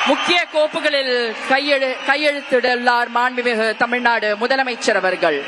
முக்கிய கோப்புகளில் கையெழுத்திடுள்ளார் மாண்புமிகு தமிழ்நாடு முதலமைச்சர் அவர்கள்.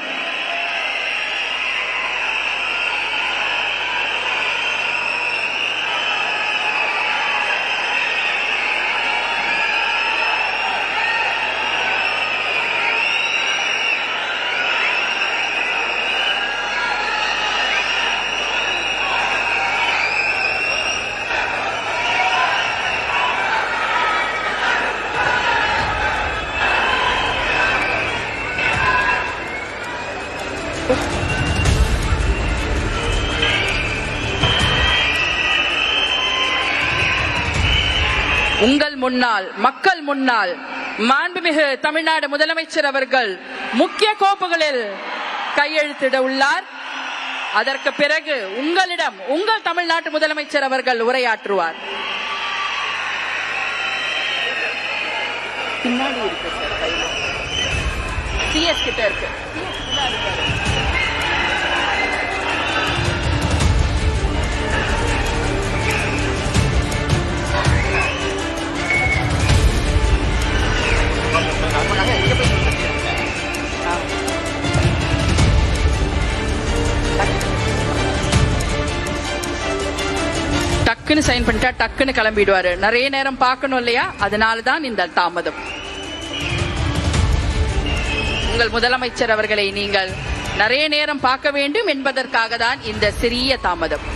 உங்கள் முன்னால், மக்கள் முன்னால் மாண்புமிகு தமிழ்நாடு முதலமைச்சர் அவர்கள் முக்கிய கோப்புகளில் கையெழுத்திட உள்ளார். அதற்கு பிறகு உங்களிடம் உங்கள் தமிழ்நாட்டு முதலமைச்சர் அவர்கள் உரையாற்றுவார். பின்னாடி இருக்கு சார், சிஎஸ் கிட்ட இருக்கு. டக்குன்னு சைன் பண்ணிட்டா டக்குன்னு கிளம்பிடுவாரு. நிறைய நேரம் பார்க்கணும் இல்லையா, அதனாலதான் இந்த தாமதம். உங்கள் முதலமைச்சர் அவர்களை நீங்கள் நிறைய நேரம் பார்க்க வேண்டும் என்பதற்காக தான் இந்த சிறிய தாமதம்.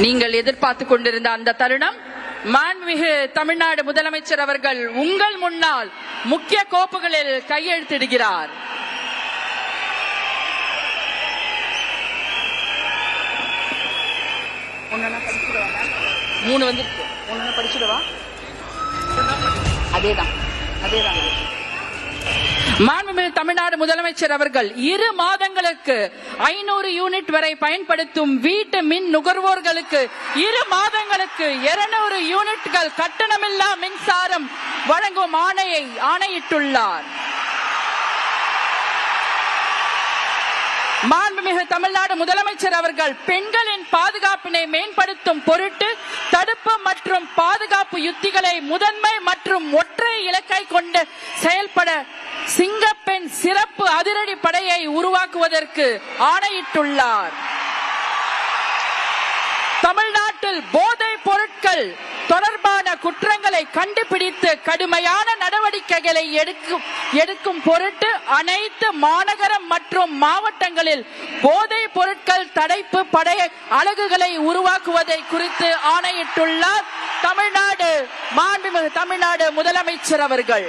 நீங்கள் எதிர்பார்த்து கொண்டிருந்த அந்த தருணம், மாண்புமிகு தமிழ்நாடு முதலமைச்சர் அவர்கள் உங்கள் முன்னால் முக்கிய கோப்புகளில் கையெழுத்திடுகிறார். மூணு வந்து படிச்சுடுவா. அதேதான் அதேதான். மாண்புமிகு தமிழ்நாடு முதலமைச்சர் அவர்கள் 2 மாதங்களுக்கு 500 யூனிட் வரை பயன்படுத்தும் வீட்டு மின் நுகர்வோர்களுக்கு 2 மாதங்களுக்கு 200 யூனிட்கள் கட்டணமில்லா மின்சாரம் வழங்கும் ஆணையிட்டுள்ளார். மாண்புமிகு தமிழ்நாடு முதலமைச்சர் அவர்கள் பெண்களின் பாதுகாப்பினை மேம்படுத்தும் பொருட்டு தடுப்பு மற்றும் பாதுகாப்பு யுத்திகளை முதன்மை மற்றும் ஒற்றை இலக்கை கொண்டு செயல்பட சிங்கப்பெண் சிறப்பு அதிரடி படையை உருவாக்குவதற்கு ஆணையிட்டுள்ளார். தமிழ்நாட்டில் போதைப் பொருட்கள் தொடர்பான குற்றங்களை கண்டுபிடித்து கடுமையான நடவடிக்கைகளை எடுக்கும் பொருட்டு அனைத்து மாநகரம் மற்றும் மாவட்டங்களில் போதைப் பொருட்கள் தடுப்பு படை அலகுகளை உருவாக்குவதை குறித்து ஆணையிட்டுள்ளார் மாண்புமிகு தமிழ்நாடு முதலமைச்சர் அவர்கள்.